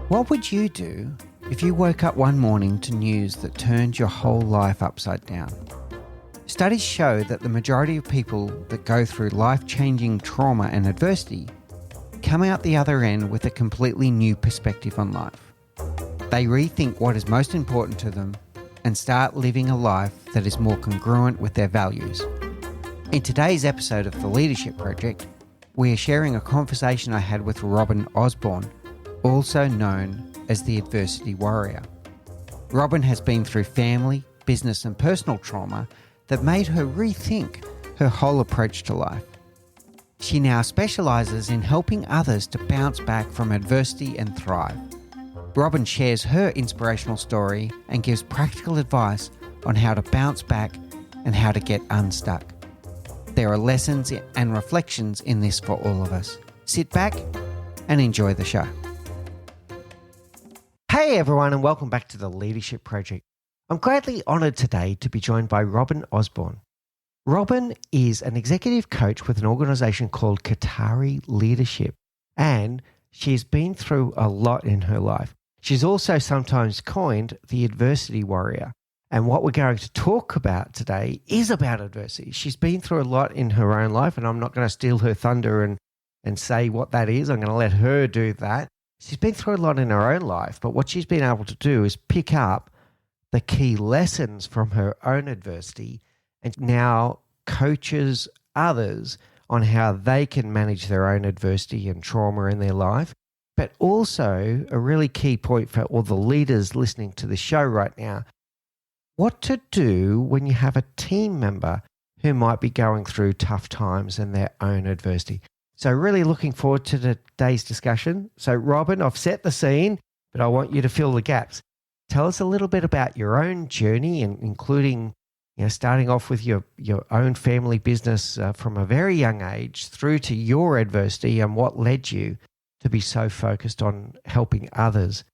What would you do if you woke up one morning to news that turned your whole life upside down? Studies show that the majority of people that go through life-changing trauma and adversity come out the other end with a completely new perspective on life. They rethink what is most important to them and start living a life that is more congruent with their values. In today's episode of the Leadership Project, we are sharing a conversation I had with Robin Osborn, also known as the Adversity Warrior. Robin has been through family, business and personal trauma that made her rethink her whole approach to life. She now specialises in helping others to bounce back from adversity and thrive. Robin shares her inspirational story and gives practical advice on how to bounce back and how to get unstuck. There are lessons and reflections in this for all of us. Sit back and enjoy the show. Hey everyone, and welcome back to the Leadership Project. I'm greatly honoured today to be joined by Robin Osborn. Robin is an executive coach with an organisation called Kotari Leadership, and she's been through a lot in her life. She's also sometimes coined the Adversity Warrior. And what we're going to talk about today is about adversity. She's been through a lot in her own life, and I'm not going to steal her thunder and say what that is. I'm going to let her do that. She's been through a lot in her own life, but what she's been able to do is pick up the key lessons from her own adversity and now coaches others on how they can manage their own adversity and trauma in their life. But also a really key point for all the leaders listening to the show right now, what to do when you have a team member who might be going through tough times and their own adversity. So really looking forward to today's discussion. So Robin, I've set the scene, but I want you to fill the gaps. Tell us a little bit about your own journey, and including, starting off with your own family business from a very young age through to your adversity and what led you to be so focused on helping others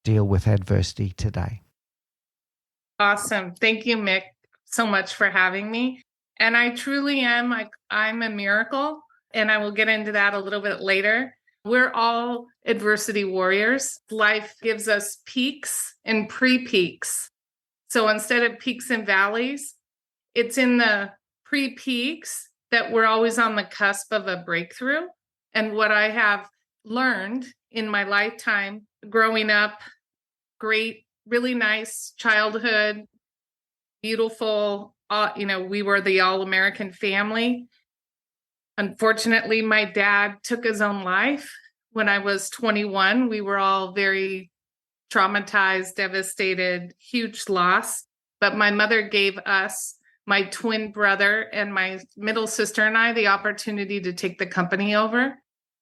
deal with adversity today. Awesome. Thank you, Mick, so much for having me. And I truly am, I'm a miracle, and I will get into that a little bit later. We're all adversity warriors. Life gives us peaks and pre-peaks. So instead of peaks and valleys, it's in the pre-peaks that we're always on the cusp of a breakthrough. And what I have learned in my lifetime, growing up, great, really nice childhood, beautiful, we were the all-American family. Unfortunately, my dad took his own life when I was 21. We were all very traumatized, devastated, huge loss. But my mother gave us, my twin brother and my middle sister and I, the opportunity to take the company over.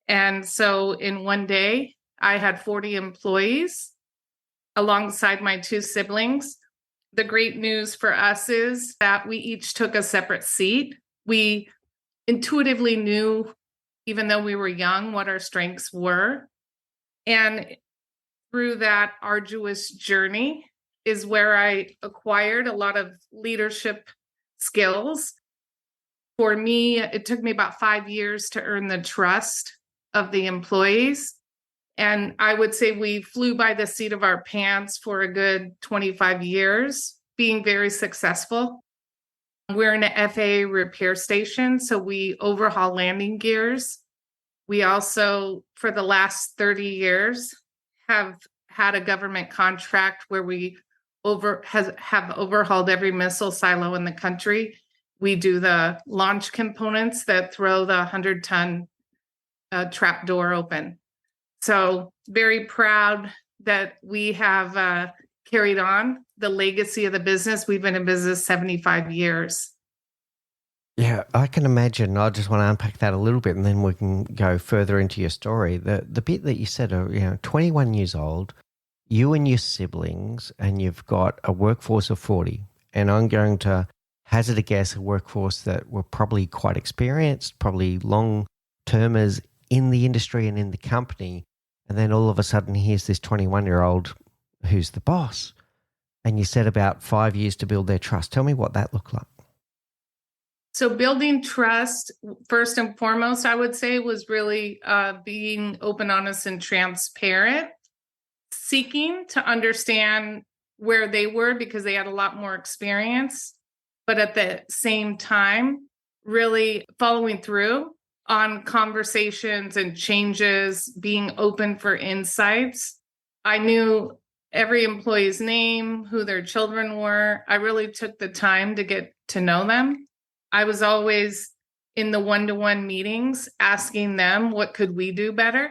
And so in one day, I had 40 employees alongside my two siblings. The great news for us is that we each took a separate seat. We intuitively knew, even though we were young, what our strengths were. And through that arduous journey is where I acquired a lot of leadership skills. For me, it took me about 5 years to earn the trust of the employees. And I would say we flew by the seat of our pants for a good 25 years, being very successful. We're an FAA repair station, so we overhaul landing gears. We also, for the last 30 years, have had a government contract where we have overhauled every missile silo in the country. We do the launch components that throw the 100-ton trap door open. So very proud that we have carried on the legacy of the business. We've been in business 75 years. Yeah, I can imagine. I just want to unpack that a little bit, and then we can go further into your story. The bit that you said, 21 years old, you and your siblings, and you've got a workforce of 40. And I'm going to hazard a guess, a workforce that were probably quite experienced, probably long-termers in the industry and in the company. And then all of a sudden, here's this 21-year-old who's the boss. And you said about 5 years to build their trust. Tell me what that looked like. So building trust, first and foremost, I would say, was really being open, honest, and transparent. seeking to understand where they were because they had a lot more experience, but at the same time, really following through on conversations and changes, being open for insights. I knew every employee's name, who their children were. I really took the time to get to know them. I was always in the one-to-one meetings asking them, what could we do better?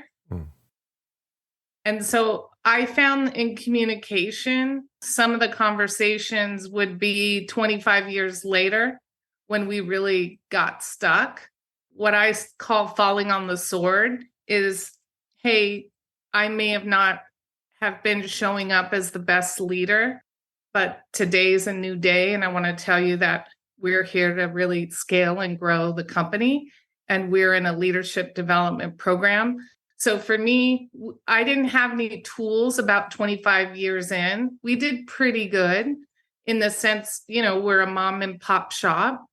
And so I found in communication, some of the conversations would be 25 years later when we really got stuck. What I call falling on the sword is, hey, I may have not have been showing up as the best leader, but today's a new day. And I want to tell you that we're here to really scale and grow the company. And we're in a leadership development program. So for me, I didn't have any tools about 25 years in. We did pretty good in the sense, we're a mom and pop shop,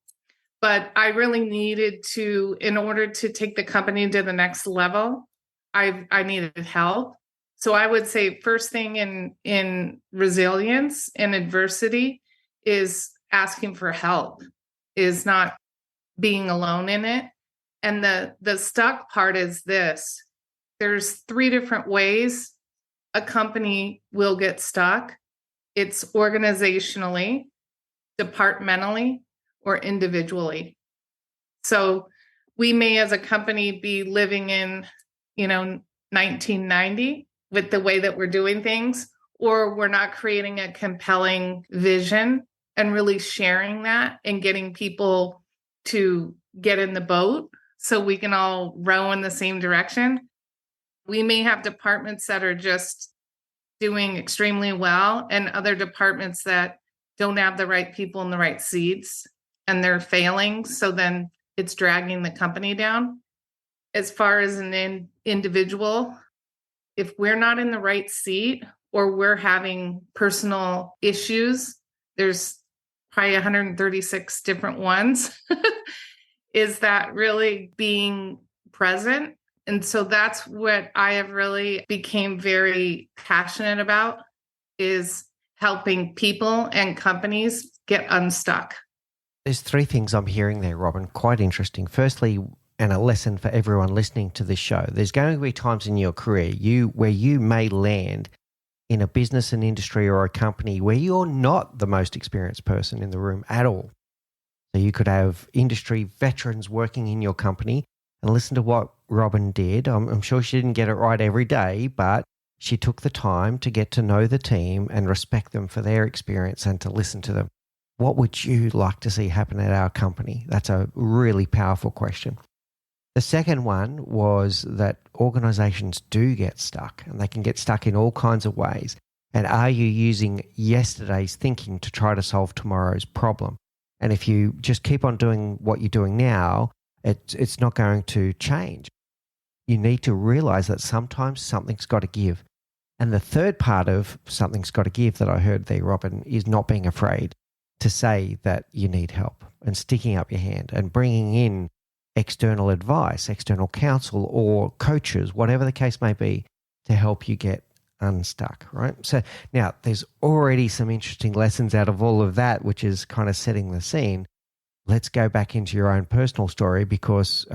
but I really needed to, in order to take the company to the next level, I needed help. So I would say first thing in resilience and adversity is asking for help, is not being alone in it. And the stuck part is this. There's 3 different ways a company will get stuck. It's organizationally, departmentally, or individually. So we may, as a company, be living in, 1990 with the way that we're doing things, or we're not creating a compelling vision and really sharing that and getting people to get in the boat so we can all row in the same direction. We may have departments that are just doing extremely well and other departments that don't have the right people in the right seats and they're failing. So then it's dragging the company down. As far as an individual, if we're not in the right seat or we're having personal issues, there's probably 136 different ones, is that really being present. And so that's what I have really became very passionate about, is helping people and companies get unstuck. There's 3 things I'm hearing there, Robin, quite interesting. Firstly, and a lesson for everyone listening to this show, there's going to be times in your career where you may land in a business and industry or a company where you're not the most experienced person in the room at all. So you could have industry veterans working in your company, and listen to what Robin did. I'm sure she didn't get it right every day, but she took the time to get to know the team and respect them for their experience and to listen to them. What would you like to see happen at our company? That's a really powerful question. The second one was that organizations do get stuck, and they can get stuck in all kinds of ways. And are you using yesterday's thinking to try to solve tomorrow's problem? And if you just keep on doing what you're doing now, it's not going to change. You need to realize that sometimes something's got to give. And the third part of something's got to give that I heard there, Robin, is not being afraid to say that you need help and sticking up your hand and bringing in external advice, external counsel, or coaches, whatever the case may be, to help you get unstuck, right? So now there's already some interesting lessons out of all of that, which is kind of setting the scene. Let's go back into your own personal story because,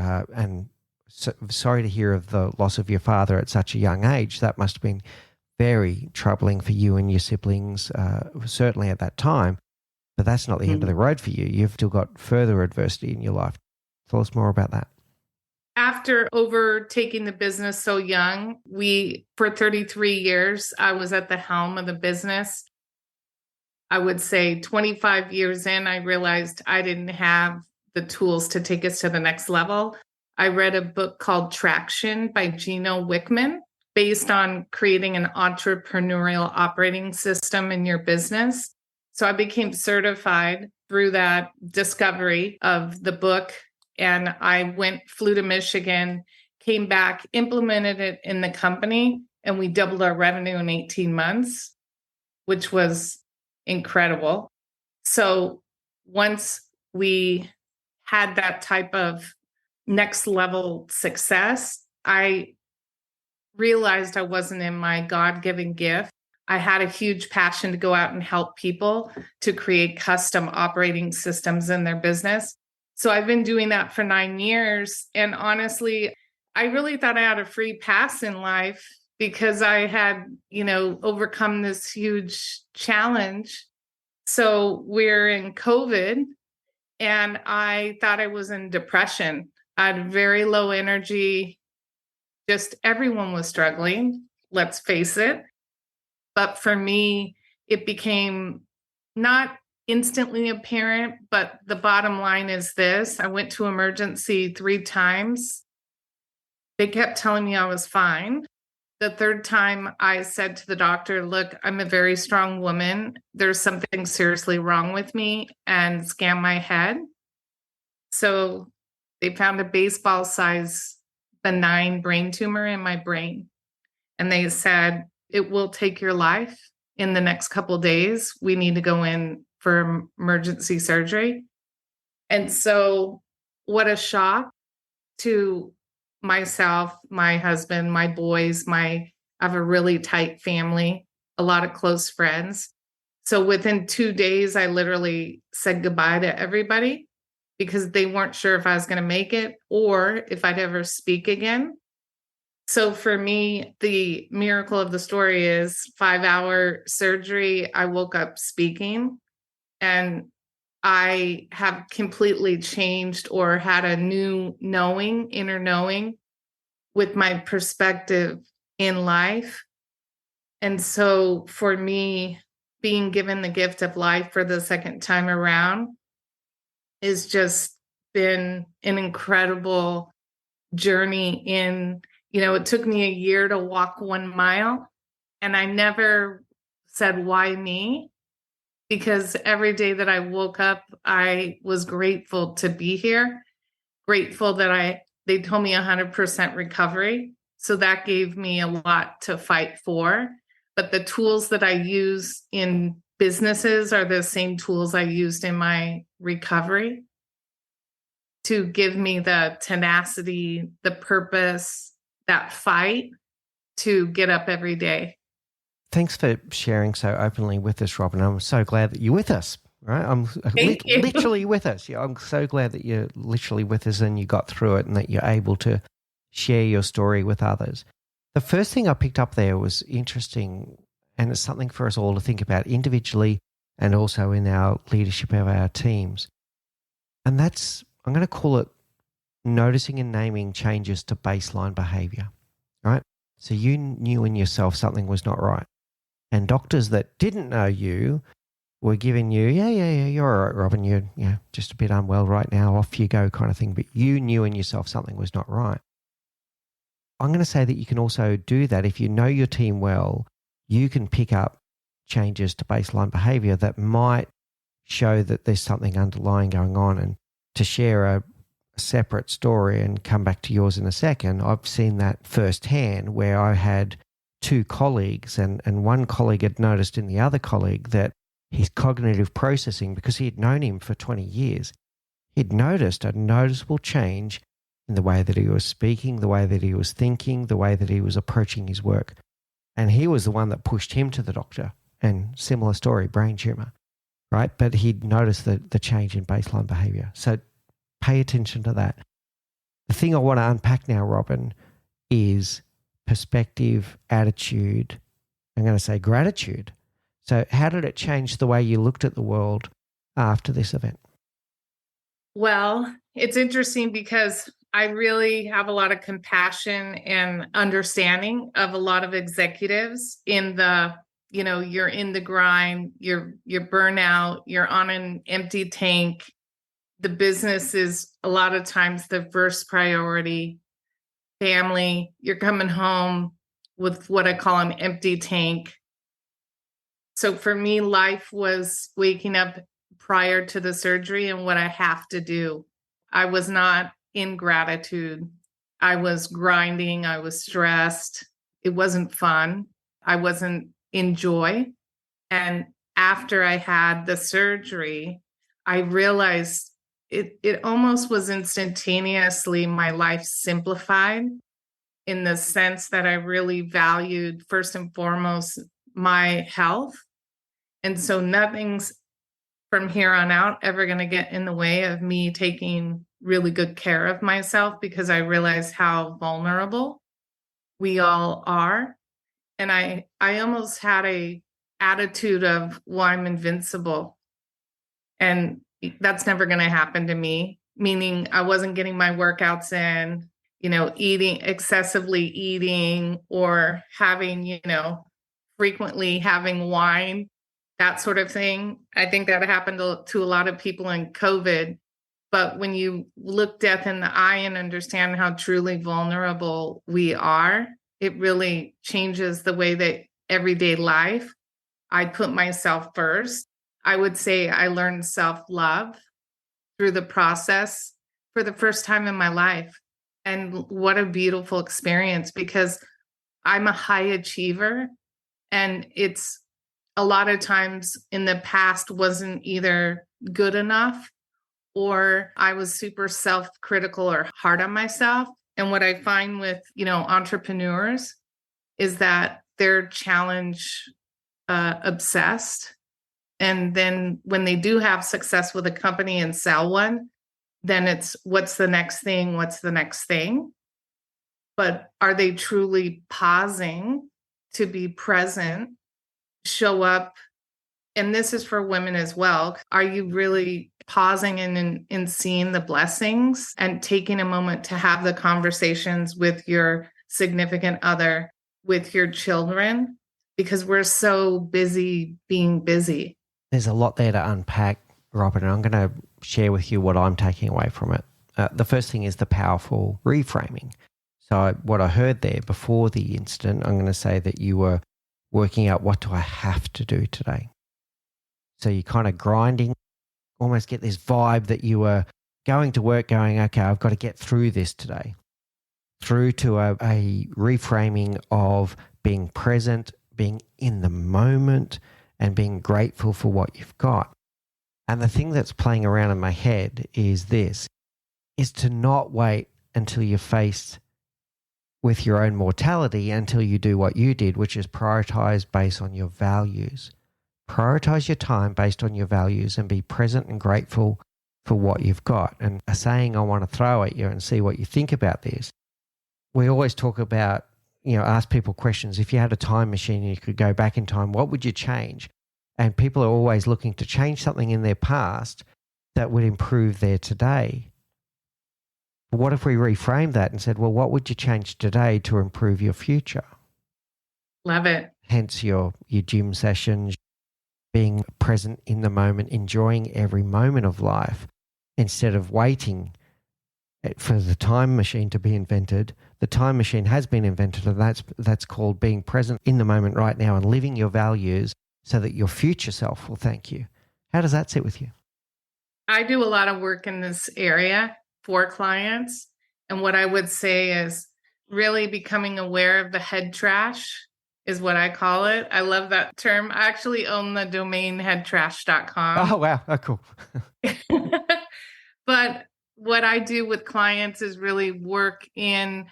sorry to hear of the loss of your father at such a young age. That must have been very troubling for you and your siblings, certainly at that time. But that's not the end of the road for you. You've still got further adversity in your life. Tell us more about that. After overtaking the business so young, for 33 years, I was at the helm of the business. I would say 25 years in, I realized I didn't have the tools to take us to the next level. I read a book called Traction by Gino Wickman, based on creating an entrepreneurial operating system in your business. So I became certified through that discovery of the book. And I flew to Michigan, came back, implemented it in the company, and we doubled our revenue in 18 months, which was incredible. So once we had that type of next level success, I realized I wasn't in my God-given gift. I had a huge passion to go out and help people to create custom operating systems in their business. So I've been doing that for 9 years. And honestly, I really thought I had a free pass in life because I had, overcome this huge challenge. So we're in COVID, and I thought I was in depression. I had very low energy. Just everyone was struggling, let's face it. But for me, it became not instantly apparent, but the bottom line is this. I went to emergency 3 times. They kept telling me I was fine. The third time I said to the doctor, look, I'm a very strong woman. There's something seriously wrong with me, and scanned my head. So they found a baseball size benign brain tumor in my brain. And they said, it will take your life in the next couple of days. We need to go in for emergency surgery. And so what a shock to myself, my husband, my boys, I have a really tight family, a lot of close friends. So within 2 days, I literally said goodbye to everybody because they weren't sure if I was going to make it or if I'd ever speak again. So for me, the miracle of the story is 5-hour surgery. I woke up speaking, and I have completely changed or had a new knowing, inner knowing with my perspective in life. And so for me, being given the gift of life for the second time around has just been an incredible journey it took me a year to walk 1 mile, and I never said, why me? Because every day that I woke up, I was grateful to be here, grateful that they told me 100% recovery. So that gave me a lot to fight for. But the tools that I use in businesses are the same tools I used in my recovery to give me the tenacity, the purpose, that fight to get up every day. Thanks for sharing so openly with us, Robin. I'm so glad that you're with us, right? I'm literally with us. Yeah, I'm so glad that you're literally with us and you got through it and that you're able to share your story with others. The first thing I picked up there was interesting, and it's something for us all to think about individually and also in our leadership of our teams. And that's, I'm going to call it noticing and naming changes to baseline behavior, right? So you knew in yourself something was not right. And doctors that didn't know you were giving you, yeah, you're all right, Robin, you're just a bit unwell right now, off you go kind of thing. But you knew in yourself something was not right. I'm going to say that you can also do that. If you know your team well, you can pick up changes to baseline behavior that might show that there's something underlying going on. And to share a separate story and come back to yours in a second, I've seen that firsthand where I had 2 colleagues and one colleague had noticed in the other colleague that his cognitive processing, because he had known him for 20 years, he'd noticed a noticeable change in the way that he was speaking, the way that he was thinking, the way that he was approaching his work. And he was the one that pushed him to the doctor. And similar story, brain tumor, right? But he'd noticed the change in baseline behavior. So pay attention to that. The thing I want to unpack now, Robin, is perspective, attitude, I'm going to say gratitude. So how did it change the way you looked at the world after this event? Well, it's interesting because I really have a lot of compassion and understanding of a lot of executives in the, you're in the grind, you're burnout, you're on an empty tank. The business is a lot of times the first priority. Family, you're coming home with what I call an empty tank. So for me, life was waking up prior to the surgery and what I have to do. I was not in gratitude. I was grinding. I was stressed. It wasn't fun. I wasn't in joy. And after I had the surgery, I realized it almost was instantaneously my life simplified. in the sense that I really valued, first and foremost, my health. And so nothing's from here on out ever going to get in the way of me taking really good care of myself, because I realize how vulnerable we all are. And I almost had a attitude of, well, I'm invincible. And that's never going to happen to me, meaning I wasn't getting my workouts in, excessively eating, or having, frequently having wine, that sort of thing. I think that happened to a lot of people in COVID. But when you look death in the eye and understand how truly vulnerable we are, it really changes the way that everyday life, I put myself first. I would say I learned self-love through the process for the first time in my life. And what a beautiful experience, because I'm a high achiever, and it's a lot of times in the past wasn't either good enough, or I was super self-critical or hard on myself. And what I find with, entrepreneurs is that they're challenge obsessed. And then when they do have success with a company and sell one, then it's what's the next thing? What's the next thing? But are they truly pausing to be present, show up? And this is for women as well. Are you really pausing and seeing the blessings and taking a moment to have the conversations with your significant other, with your children? Because we're so busy being busy. There's a lot there to unpack, Robin, and I'm going to share with you what I'm taking away from it. The first thing is the powerful reframing. So what I heard there before the incident, I'm going to say that you were working out, what do I have to do today? So you're kind of grinding, almost get this vibe that you were going to work going, okay, I've got to get through this today, through to a reframing of being present, being in the moment, and being grateful for what you've got. And the thing that's playing around in my head is to not wait until you're faced with your own mortality until you do what you did, which is prioritize based on your values. Prioritize your time based on your values and be present and grateful for what you've got. And a saying I want to throw at you and see what you think about this. We always talk about, ask people questions. If you had a time machine and you could go back in time, what would you change? And people are always looking to change something in their past that would improve their today. But what if we reframed that and said, well, what would you change today to improve your future? Love it. Hence your gym sessions, being present in the moment, enjoying every moment of life instead of waiting for the time machine to be invented. The time machine has been invented, and that's called being present in the moment right now and living your values so that your future self will thank you. How does that sit with you? I do a lot of work in this area for clients. And what I would say is really becoming aware of the head trash is what I call it. I love that term. I actually own the domain headtrash.com. Oh, wow. Oh, cool. But what I do with clients is really we're in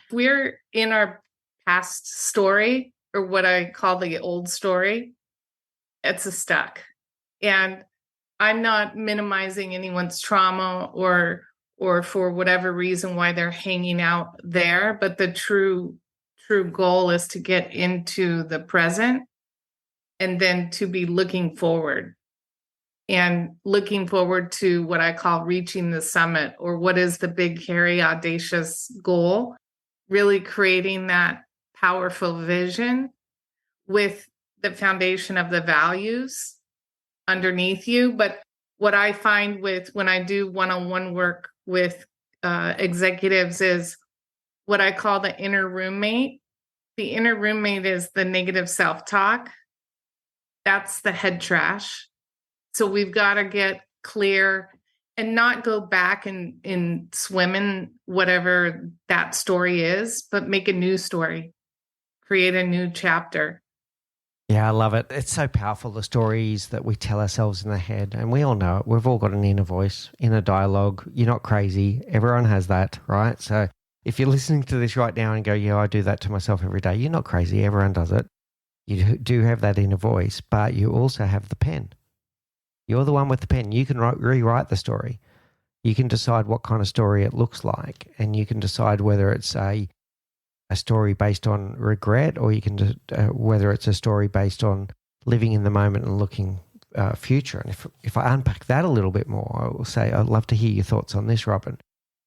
our past story, or what I call the old story. It's a stuck. And I'm not minimizing anyone's trauma or for whatever reason why they're hanging out there. But the true goal is to get into the present and then to be looking forward to what I call reaching the summit, or what is the big, hairy, audacious goal, really creating that powerful vision with the foundation of the values underneath you. But what I find when I do one-on-one work with executives is what I call the inner roommate. The inner roommate is the negative self-talk. That's the head trash. So we've got to get clear and not go back and swim in whatever that story is, but make a new story, create a new chapter. Yeah, I love it. It's so powerful, the stories that we tell ourselves in the head. And we all know it. We've all got an inner voice, inner dialogue. You're not crazy. Everyone has that, right? So If you're listening to this right now and go, yeah, I do that to myself every day, you're not crazy. Everyone does it. You do have that inner voice, but you also have the pen. You're the one with the pen. You can rewrite the story. You can decide what kind of story it looks like, and you can decide whether it's a story based on regret, or you can whether it's a story based on living in the moment and looking future. And if I unpack that a little bit more, I will say I'd love to hear your thoughts on this, Robin,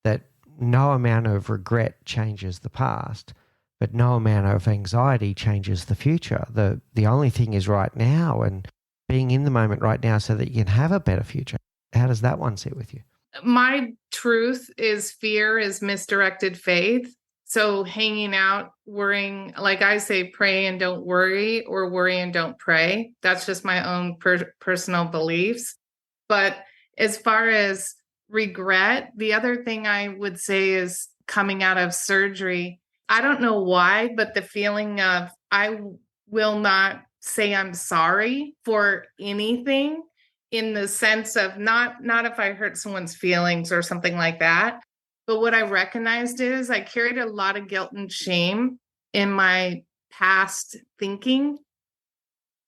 that no amount of regret changes the past, but no amount of anxiety changes the future. The only thing is right now and being in the moment right now so that you can have a better future. How does that one sit with you? My truth is fear is misdirected faith. So hanging out, worrying, like I say, pray and don't worry, or worry and don't pray. That's just my own personal beliefs. But as far as regret, the other thing I would say is coming out of surgery. I don't know why, but the feeling of I will not say I'm sorry for anything, in the sense of not if I hurt someone's feelings or something like that. But what I recognized is I carried a lot of guilt and shame in my past thinking.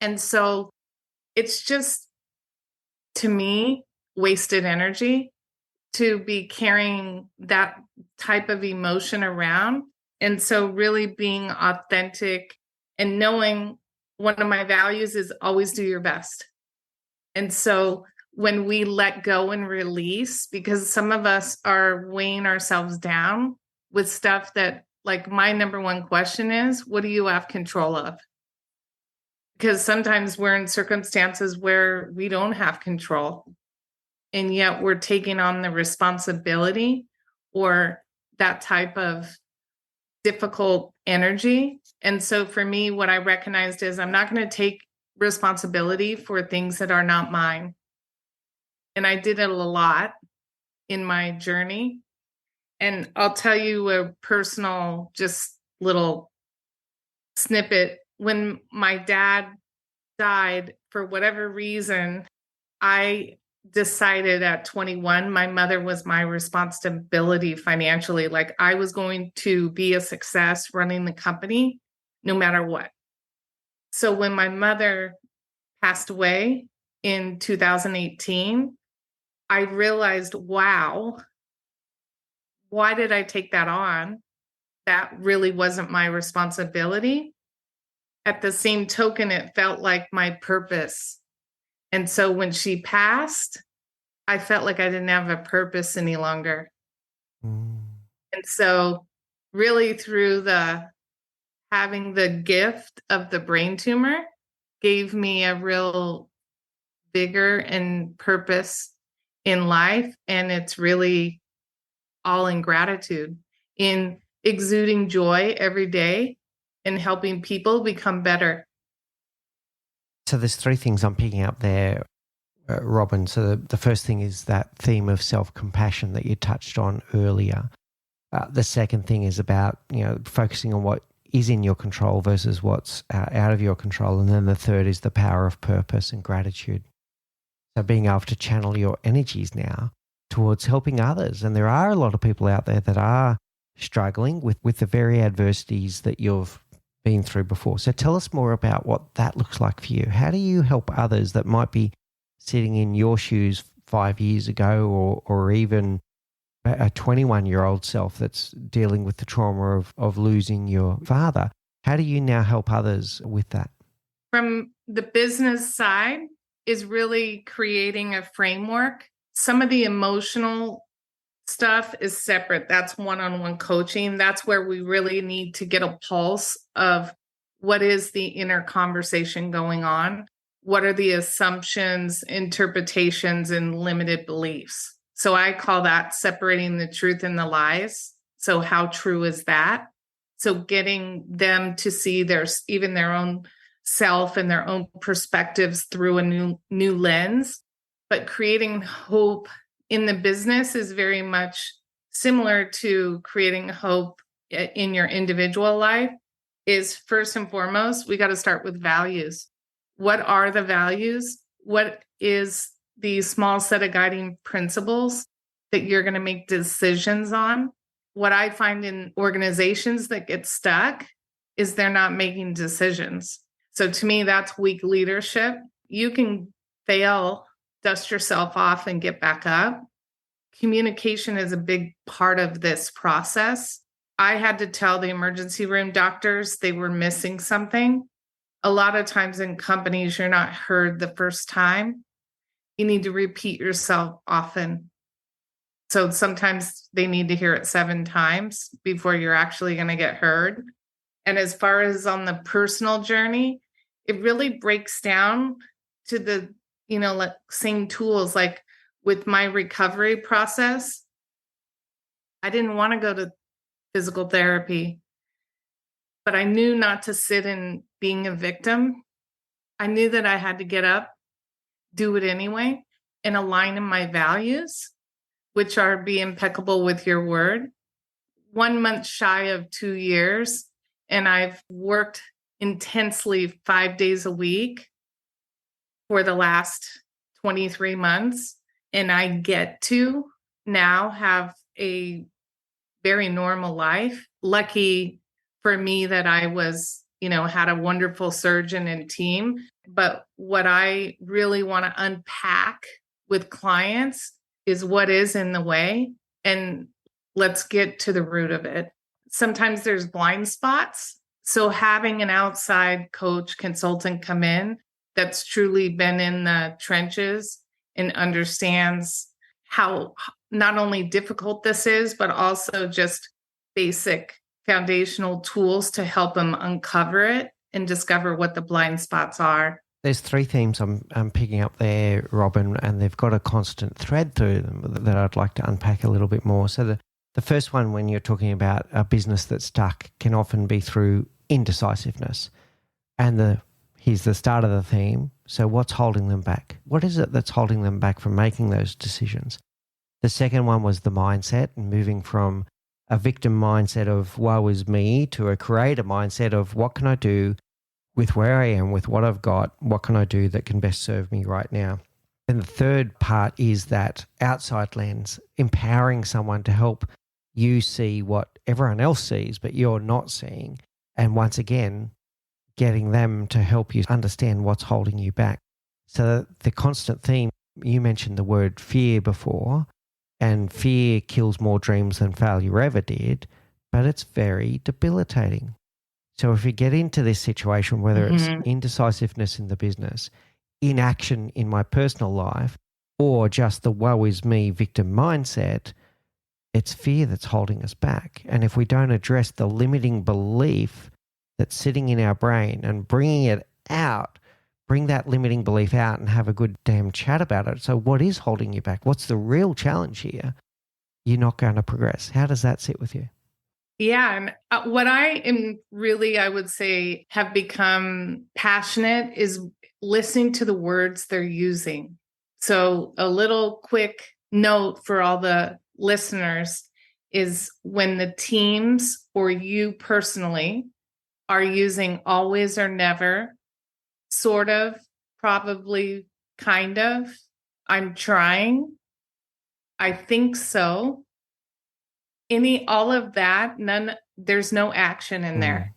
And so it's just, to me, wasted energy to be carrying that type of emotion around. And so really being authentic and knowing one of my values is always do your best. And so when we let go and release, because some of us are weighing ourselves down with stuff that, like, my number one question is, what do you have control of? Because sometimes we're in circumstances where we don't have control, and yet we're taking on the responsibility or that type of difficult energy. And so for me, what I recognized is I'm not going to take responsibility for things that are not mine. And I did it a lot in my journey. And I'll tell you a personal, just little snippet. When my dad died, for whatever reason, I decided at 21, my mother was my responsibility financially. Like, I was going to be a success running the company no matter what. So when my mother passed away in 2018, I realized, wow, why did I take that on? That really wasn't my responsibility. At the same token, it felt like my purpose. And so when she passed, I felt like I didn't have a purpose any longer. Mm. And so really through having the gift of the brain tumor gave me a real vigor and purpose in life. And it's really all in gratitude, in exuding joy every day and helping people become better. So there's three things I'm picking up there, Robin. So the first thing is that theme of self-compassion that you touched on earlier. The second thing is about, focusing on what is in your control versus what's out of your control. And then the third is the power of purpose and gratitude. So being able to channel your energies now towards helping others. And there are a lot of people out there that are struggling with the very adversities that you've been through before. So tell us more about what that looks like for you. How do you help others that might be sitting in your shoes 5 years ago, or even a 21-year-old self that's dealing with the trauma of losing your father? How do you now help others with that? From the business side is really creating a framework. Some of the emotional stuff is separate. That's one-on-one coaching. That's where we really need to get a pulse of what is the inner conversation going on. What are the assumptions, interpretations, and limited beliefs? So I call that separating the truth and the lies. So how true is that? So getting them to see even their own self and their own perspectives through a new lens. But creating hope in the business is very much similar to creating hope in your individual life. Is first and foremost, we got to start with values. What are the values? What is the small set of guiding principles that you're going to make decisions on? what I find in organizations that get stuck is they're not making decisions. So to me, that's weak leadership. You can fail, dust yourself off, and get back up. Communication is a big part of this process. I had to tell the emergency room doctors they were missing something. A lot of times in companies, you're not heard the first time. You need to repeat yourself often. So sometimes they need to hear it 7 times before you're actually going to get heard. And as far as on the personal journey, it really breaks down to the, like same tools. Like with my recovery process, I didn't want to go to physical therapy, but I knew not to sit in being a victim. I knew that I had to get up, do it anyway, and align in my values, which are be impeccable with your word. 1 month shy of 2 years, and I've worked intensely 5 days a week for the last 23 months. And I get to now have a very normal life. Lucky for me that I was, had a wonderful surgeon and team. But what I really want to unpack with clients is what is in the way, and let's get to the root of it. Sometimes there's blind spots. So having an outside coach, consultant come in that's truly been in the trenches and understands how not only difficult this is, but also just basic foundational tools to help them uncover it and discover what the blind spots are. There's 3 themes I'm picking up there, Robin, and they've got a constant thread through them that I'd like to unpack a little bit more. So the first one, when you're talking about a business that's stuck, can often be through indecisiveness. And here's the start of the theme. So what's holding them back? What is it that's holding them back from making those decisions? The second one was the mindset, and moving from a victim mindset of woe is me to a creator mindset of what can I do with where I am, with what I've got, what can I do that can best serve me right now? And the third part is that outside lens, empowering someone to help you see what everyone else sees, but you're not seeing. And once again, getting them to help you understand what's holding you back. So the constant theme, you mentioned the word fear before, and fear kills more dreams than failure ever did, but it's very debilitating. So if you get into this situation, whether it's indecisiveness in the business, inaction in my personal life, or just the woe is me victim mindset, it's fear that's holding us back. And if we don't address the limiting belief that's sitting in our brain and bringing it out, bring that limiting belief out and have a good damn chat about it. So what is holding you back? What's the real challenge here? You're not going to progress. How does that sit with you? Yeah. And what I am really, I would say, have become passionate is listening to the words they're using. So a little quick note for all the listeners is when the teams or you personally are using always or never, sort of, probably, kind of, I'm trying, I think so. All of that, there's no action in there.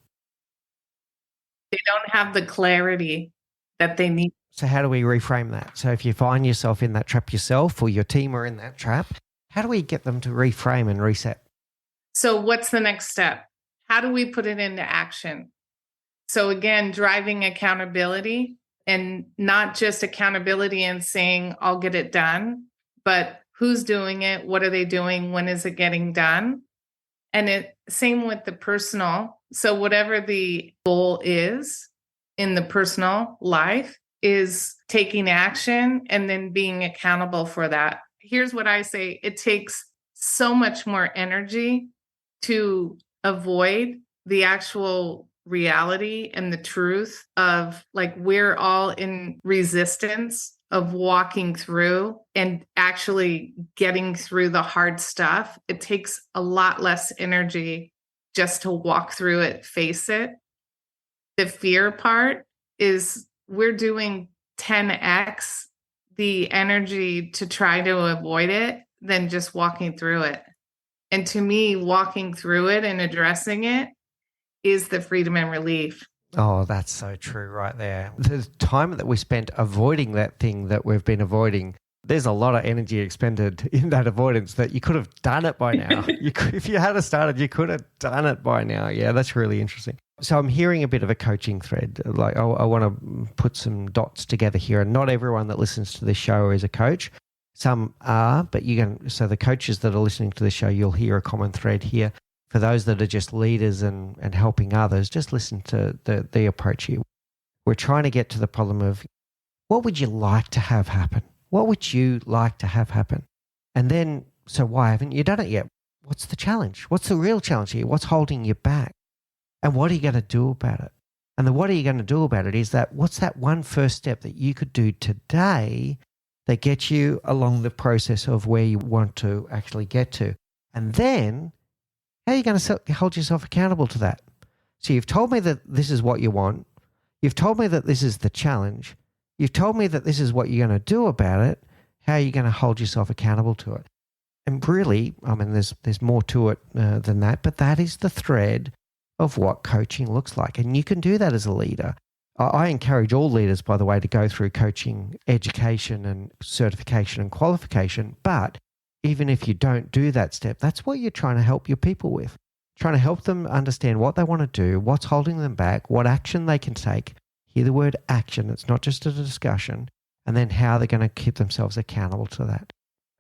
They don't have the clarity that they need. So how do we reframe that? So if you find yourself in that trap yourself or your team are in that trap, how do we get them to reframe and reset? So what's the next step? How do we put it into action? So again, driving accountability, and not just accountability and saying, I'll get it done, but who's doing it? What are they doing? When is it getting done? And same with the personal. So whatever the goal is in the personal life is taking action and then being accountable for that. Here's what I say. It takes so much more energy to avoid the actual reality and the truth of, like, we're all in resistance of walking through and actually getting through the hard stuff. It takes a lot less energy just to walk through it, face it. The fear part is we're doing 10x the energy to try to avoid it than just walking through it. And to me, walking through it and addressing it is the freedom and relief. Oh, that's so true right there. The time that we spent avoiding that thing that we've been avoiding, there's a lot of energy expended in that avoidance that you could have done it by now. If you had started, you could have done it by now. Yeah, that's really interesting. So I'm hearing a bit of a coaching thread. Like I want to put some dots together here. And not everyone that listens to this show is a coach. Some are, but so the coaches that are listening to the show, you'll hear a common thread here. For those that are just leaders and helping others, just listen to the approach here. We're trying to get to the problem of what would you like to have happen? What would you like to have happen? And then, so why haven't you done it yet? What's the challenge? What's the real challenge here? What's holding you back? And what are you going to do about it? And the what are you going to do about it is that what's that one first step that you could do today that gets you along the process of where you want to actually get to? And then how are you going to hold yourself accountable to that? So you've told me that this is what you want. You've told me that this is the challenge. You've told me that this is what you're going to do about it. How are you going to hold yourself accountable to it? And really, I mean, there's more to it than that, but that is the thread of what coaching looks like. And you can do that as a leader. I encourage all leaders, by the way, to go through coaching, education and certification and qualification. But even if you don't do that step, that's what you're trying to help your people with. Trying to help them understand what they want to do, what's holding them back, what action they can take. Hear the word action. It's not just a discussion. And then how they're going to keep themselves accountable to that.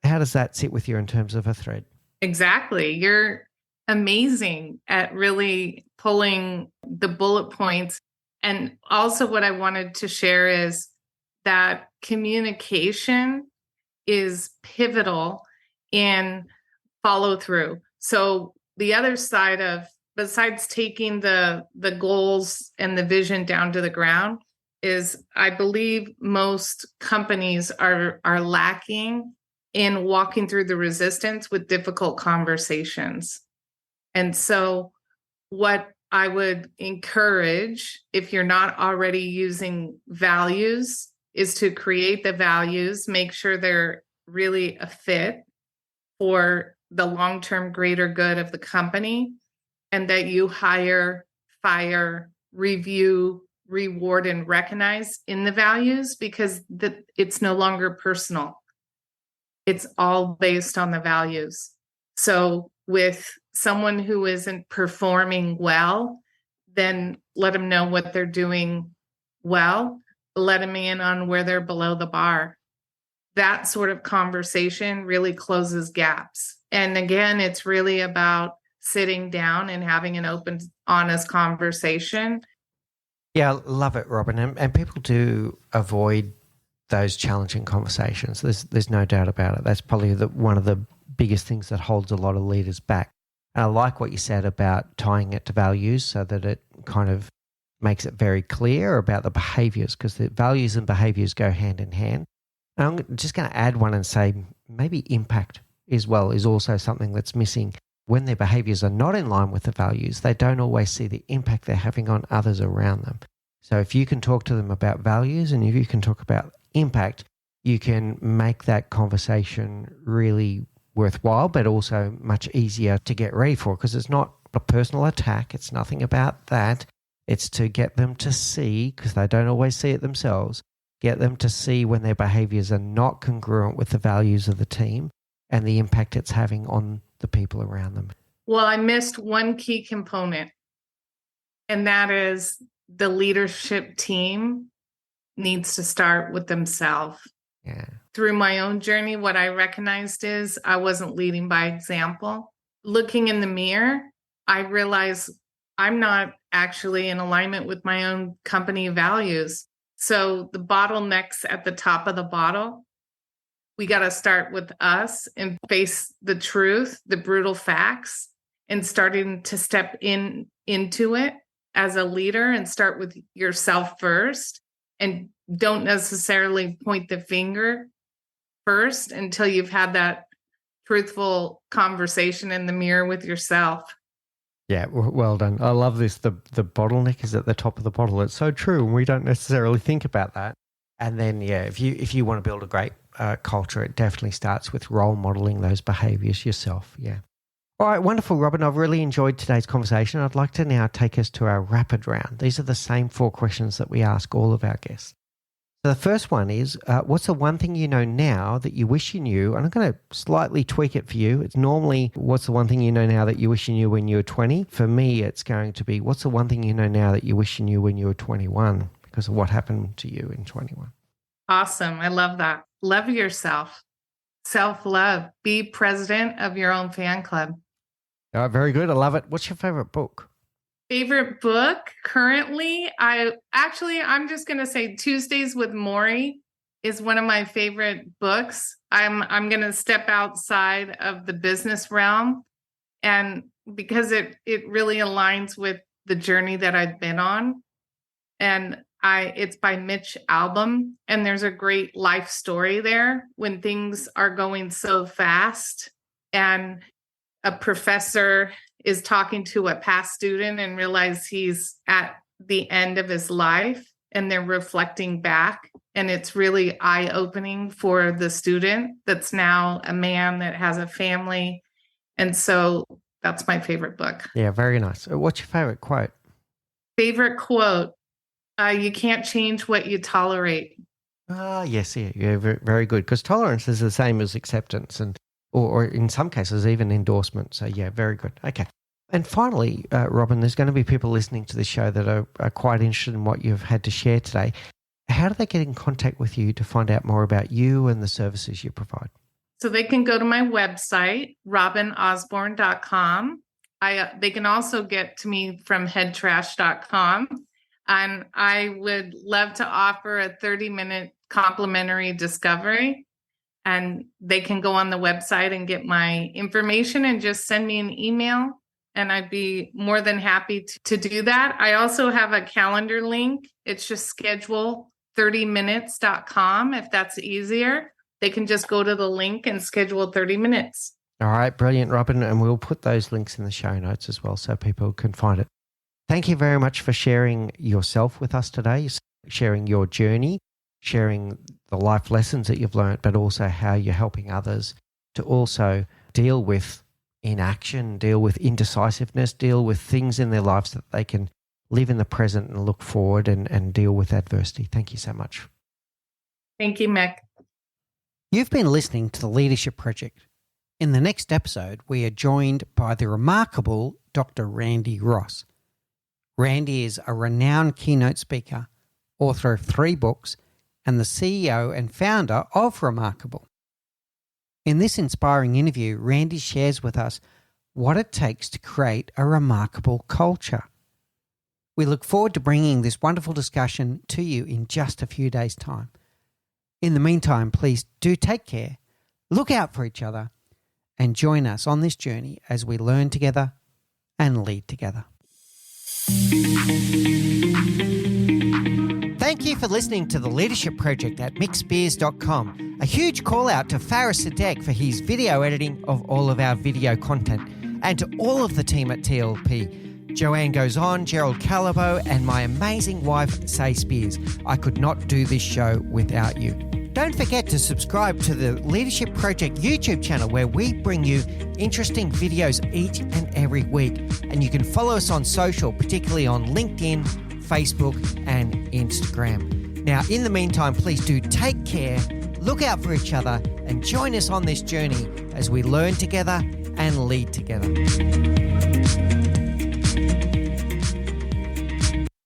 How does that sit with you in terms of a thread? Exactly. You're amazing at really pulling the bullet points. And also what I wanted to share is that communication is pivotal in follow through. So the other side of, besides taking the goals and the vision down to the ground, is I believe most companies are lacking in walking through the resistance with difficult conversations. And so what I would encourage, if you're not already using values, is to create the values, make sure they're really a fit for the long-term greater good of the company, and that you hire, fire, review, reward, and recognize in the values, because it's no longer personal. It's all based on the values. So with someone who isn't performing well, then let them know what they're doing well, let them in on where they're below the bar. That sort of conversation really closes gaps. And again, it's really about sitting down and having an open, honest conversation. Yeah, I love it, Robin. And people do avoid those challenging conversations. There's no doubt about it. That's probably one of the biggest things that holds a lot of leaders back. And I like what you said about tying it to values so that it kind of makes it very clear about the behaviors, because the values and behaviors go hand in hand. And I'm just going to add one and say maybe impact as well is also something that's missing. When their behaviors are not in line with the values, they don't always see the impact they're having on others around them. So if you can talk to them about values and if you can talk about impact, you can make that conversation really worthwhile, but also much easier to get ready for, because it's not a personal attack. It's nothing about that. It's to get them to see, because they don't always see it themselves, get them to see when their behaviors are not congruent with the values of the team and the impact it's having on the people around them. Well, I missed one key component, and that is the leadership team needs to start with themselves. Yeah. Through my own journey, what I recognized is I wasn't leading by example. Looking in the mirror, I realized I'm not actually in alignment with my own company values. So the bottlenecks at the top of the bottle, we got to start with us and face the truth, the brutal facts, and starting to step into it as a leader and start with yourself first. And don't necessarily point the finger first until you've had that truthful conversation in the mirror with yourself. Yeah, well done. I love this. The bottleneck is at the top of the bottle. It's so true, and we don't necessarily think about that. And then, yeah, if you want to build a great culture, it definitely starts with role modeling those behaviors yourself. Yeah. All right, wonderful, Robin. I've really enjoyed today's conversation. I'd like to now take us to our rapid round. These are the same 4 questions that we ask all of our guests. So the first one is, what's the one thing you know now that you wish you knew? And I'm going to slightly tweak it for you. It's normally, what's the one thing you know now that you wish you knew when you were 20? For me, it's going to be, what's the one thing you know now that you wish you knew when you were 21 because of what happened to you in 21? Awesome. I love that. Love yourself. Self-love. Be president of your own fan club. All right, very good. I love it. What's your favorite book? Favorite book currently? I'm just going to say Tuesdays with Maury is one of my favorite books. I'm going to step outside of the business realm, and because it really aligns with the journey that I've been on. And it's by Mitch Albom, and there's a great life story there when things are going so fast, and a professor is talking to a past student and realize he's at the end of his life, and they're reflecting back. And it's really eye-opening for the student that's now a man that has a family. And so that's my favorite book. Yeah, very nice. What's your favorite quote? Favorite quote? You can't change what you tolerate. Yes, yeah, very, very good. Because tolerance is the same as acceptance, and or in some cases even endorsement. So yeah, very good. Okay. And finally, Robin, there's going to be people listening to the show that are quite interested in what you've had to share today. How do they get in contact with you to find out more about you and the services you provide? So they can go to my website, robinosborn.com. They can also get to me from headtrash.com. And I would love to offer a 30-minute complimentary discovery. And they can go on the website and get my information and just send me an email. And I'd be more than happy to do that. I also have a calendar link. It's just schedule30minutes.com. If that's easier, they can just go to the link and schedule 30 minutes. All right, brilliant, Robin. And we'll put those links in the show notes as well so people can find it. Thank you very much for sharing yourself with us today, sharing your journey, sharing the life lessons that you've learned, but also how you're helping others to also deal with inaction, deal with indecisiveness, deal with things in their lives that they can live in the present and look forward and deal with adversity. Thank you so much. Thank you, Mick. You've been listening to The Leadership Project. In the next episode, we are joined by the remarkable Dr. Randy Ross. Randy is a renowned keynote speaker, author of 3 books, and the CEO and founder of Remarkable. In this inspiring interview, Randy shares with us what it takes to create a remarkable culture. We look forward to bringing this wonderful discussion to you in just a few days' time. In the meantime, please do take care, look out for each other, and join us on this journey as we learn together and lead together. Thank you for listening to The Leadership Project at mickspears.com. A huge call out to Faris Sadek for his video editing of all of our video content, and to all of the team at TLP. Joanne Goes On, Gerald Calabo, and my amazing wife, Say Spears. I could not do this show without you. Don't forget to subscribe to the Leadership Project YouTube channel, where we bring you interesting videos each and every week. And you can follow us on social, particularly on LinkedIn, Facebook, and Instagram. Now, in the meantime, please do take care, look out for each other, and join us on this journey as we learn together and lead together.